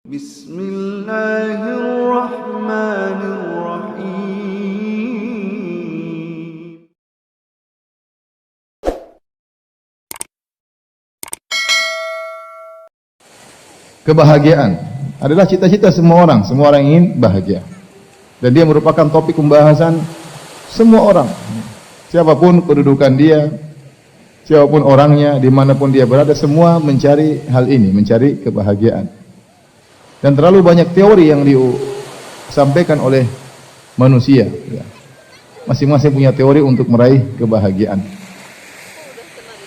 Bismillahirrahmanirrahim. Kebahagiaan adalah cita-cita semua orang. Semua orang ingin bahagia. Dan dia merupakan topik pembahasan semua orang. Siapapun kedudukan dia, siapapun orangnya, dimanapun dia berada, semua mencari hal ini, mencari kebahagiaan. Dan terlalu banyak teori yang disampaikan oleh manusia. Masing-masing punya teori untuk meraih kebahagiaan.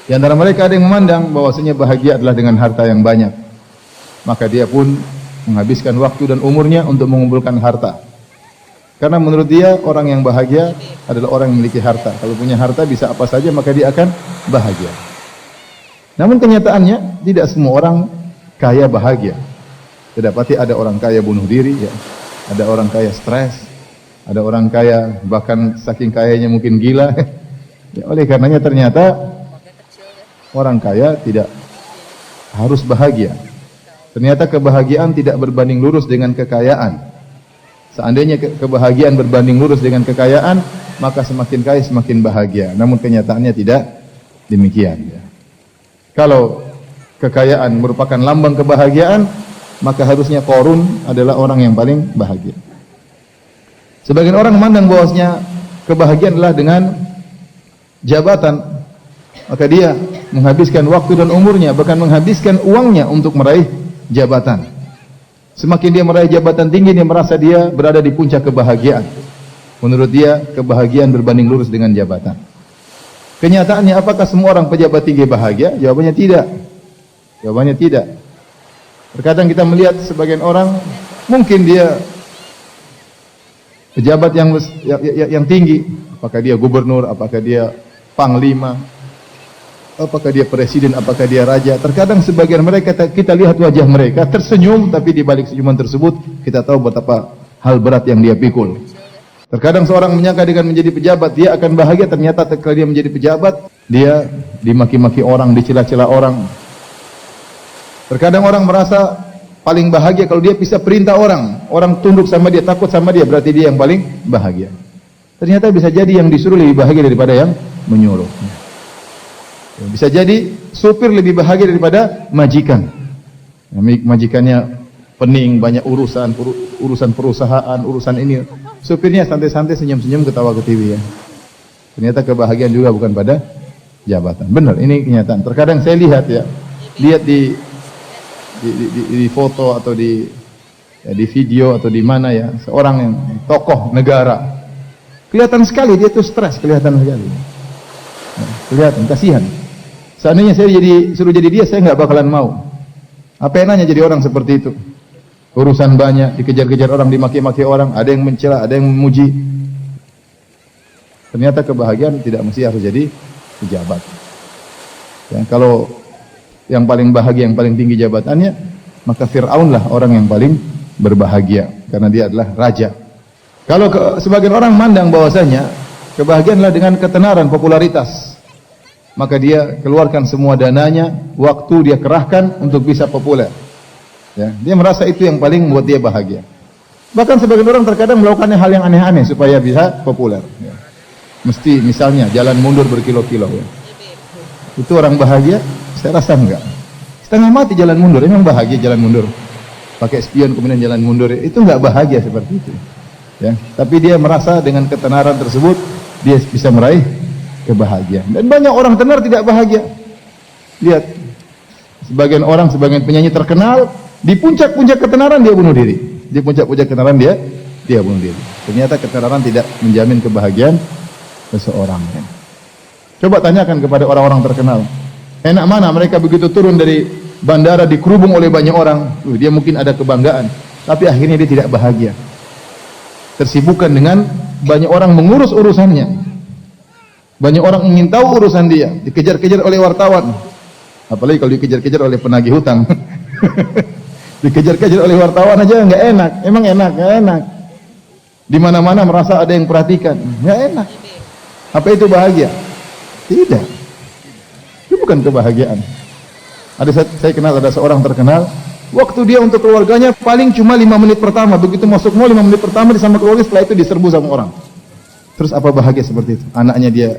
Di antara mereka ada yang memandang bahwasanya bahagia adalah dengan harta yang banyak. Maka dia pun menghabiskan waktu dan umurnya untuk mengumpulkan harta. Karena menurut dia orang yang bahagia adalah orang yang memiliki harta. Kalau punya harta bisa apa saja maka dia akan bahagia. Namun kenyataannya tidak semua orang kaya bahagia. Dapati ada orang kaya bunuh diri, ya. Ada orang kaya stres, ada orang kaya bahkan saking kayanya mungkin gila. Ya, oleh karenanya ternyata orang kaya tidak harus bahagia. Ternyata kebahagiaan tidak berbanding lurus dengan kekayaan. Seandainya kebahagiaan berbanding lurus dengan kekayaan, maka semakin kaya semakin bahagia. Namun kenyataannya tidak demikian. Kalau kekayaan merupakan lambang kebahagiaan, maka harusnya Qarun adalah orang yang paling bahagia. Sebagian orang memandang bahwasanya kebahagiaan adalah dengan jabatan. Maka dia menghabiskan waktu dan umurnya, bahkan menghabiskan uangnya untuk meraih jabatan. Semakin dia meraih jabatan tinggi, dia merasa dia berada di puncak kebahagiaan. Menurut dia, kebahagiaan berbanding lurus dengan jabatan. Kenyataannya, apakah semua orang pejabat tinggi bahagia? Jawabannya tidak. Jawabannya tidak. Terkadang kita melihat sebagian orang, mungkin dia pejabat yang tinggi. Apakah dia gubernur, apakah dia panglima, apakah dia presiden, apakah dia raja. Terkadang sebagian mereka kita lihat wajah mereka tersenyum, tapi di balik senyuman tersebut kita tahu betapa hal berat yang dia pikul. Terkadang seorang menyangka dengan menjadi pejabat dia akan bahagia, ternyata ketika dia menjadi pejabat dia dimaki-maki orang, dicela-cela orang. Terkadang orang merasa paling bahagia kalau dia bisa perintah orang, orang tunduk sama dia, takut sama dia, berarti dia yang paling bahagia. Ternyata bisa jadi yang disuruh lebih bahagia daripada yang menyuruh. Bisa jadi supir lebih bahagia daripada majikan. Majikannya pening, banyak urusan perusahaan, urusan ini. Supirnya santai-santai, senyum-senyum, ketawa ke TV ya. Ternyata kebahagiaan juga bukan pada jabatan. Benar, ini kenyataan. Terkadang saya lihat di foto atau di video atau di mana ya, seorang yang tokoh negara. Kelihatan sekali dia tuh stres, kelihatan sekali. Kelihatan, kasihan. Seandainya saya suruh jadi dia, saya nggak bakalan mau. Apa enaknya jadi orang seperti itu? Urusan banyak, dikejar-kejar orang, dimaki-maki orang, ada yang mencela, ada yang memuji. Ternyata kebahagiaan tidak mesti harus jadi pejabat. Ya, kalau yang paling bahagia, yang paling tinggi jabatannya, maka Fir'aun lah orang yang paling berbahagia, karena dia adalah raja. Kalau sebagian orang mandang bahwasanya kebahagiaan adalah dengan ketenaran, popularitas, maka dia keluarkan semua dananya, waktu dia kerahkan untuk bisa populer. Ya, dia merasa itu yang paling membuat dia bahagia. Bahkan sebagian orang terkadang melakukan hal yang aneh-aneh supaya bisa populer. Ya. Mesti misalnya jalan mundur berkilo-kilo. Ya. Itu orang bahagia? Saya rasa enggak. Setengah mati jalan mundur, emang bahagia jalan mundur? Pakai spion kemudian jalan mundur, itu enggak bahagia seperti itu. Ya, tapi dia merasa dengan ketenaran tersebut dia bisa meraih kebahagiaan. Dan banyak orang tenar tidak bahagia. Lihat, sebagian penyanyi terkenal di puncak-puncak ketenaran dia bunuh diri. Di puncak-puncak ketenaran dia bunuh diri. Ternyata ketenaran tidak menjamin kebahagiaan seseorang. Ya. Coba tanyakan kepada orang-orang terkenal. Enak mana mereka begitu turun dari bandara dikerubung oleh banyak orang. Dia mungkin ada kebanggaan, tapi akhirnya dia tidak bahagia. Tersibukkan dengan banyak orang mengurus urusannya. Banyak orang ingin tahu urusan dia, dikejar-kejar oleh wartawan. Apalagi kalau dikejar-kejar oleh penagih hutang. Dikejar-kejar oleh wartawan aja nggak enak. Emang enak? Nggak enak. Di mana-mana merasa ada yang perhatikan. Nggak enak. Apa itu bahagia? Tidak. Itu bukan kebahagiaan. Saya kenal ada seorang terkenal, Waktu dia untuk keluarganya paling cuma 5 menit pertama. Begitu masuk mall 5 menit pertama dia sama keluarga, setelah itu diserbu sama orang. Terus apa bahagia seperti itu? Anaknya dia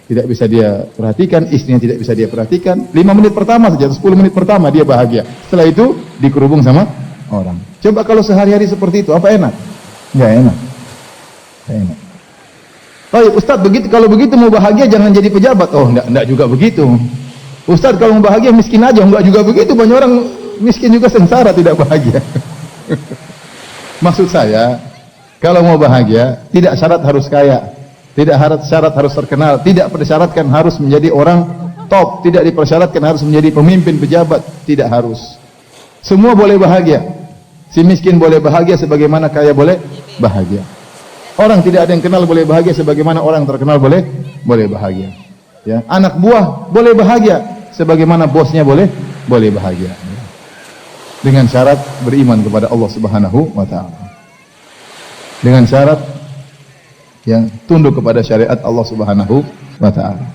tidak bisa dia perhatikan, istrinya tidak bisa dia perhatikan. 5 menit pertama saja, 10 menit pertama dia bahagia. Setelah itu dikerubung sama orang. Coba kalau sehari-hari seperti itu, apa enak? Enggak enak. Enggak enak. Oh, Ustaz, kalau begitu mau bahagia jangan jadi pejabat. Oh, enggak juga begitu. Ustaz, kalau mau bahagia miskin aja. Enggak juga begitu. Banyak orang miskin juga sengsara tidak bahagia. Maksud saya, kalau mau bahagia tidak syarat harus kaya, tidak syarat harus terkenal, tidak persyaratkan harus menjadi orang top, tidak dipersyaratkan harus menjadi pemimpin pejabat, tidak harus. Semua boleh bahagia. Si miskin boleh bahagia sebagaimana kaya boleh bahagia. Orang tidak ada yang kenal boleh bahagia sebagaimana orang terkenal boleh bahagia. Ya, anak buah boleh bahagia sebagaimana bosnya boleh bahagia. Dengan syarat beriman kepada Allah Subhanahu wa taala. Dengan syarat yang tunduk kepada syariat Allah Subhanahu wa taala.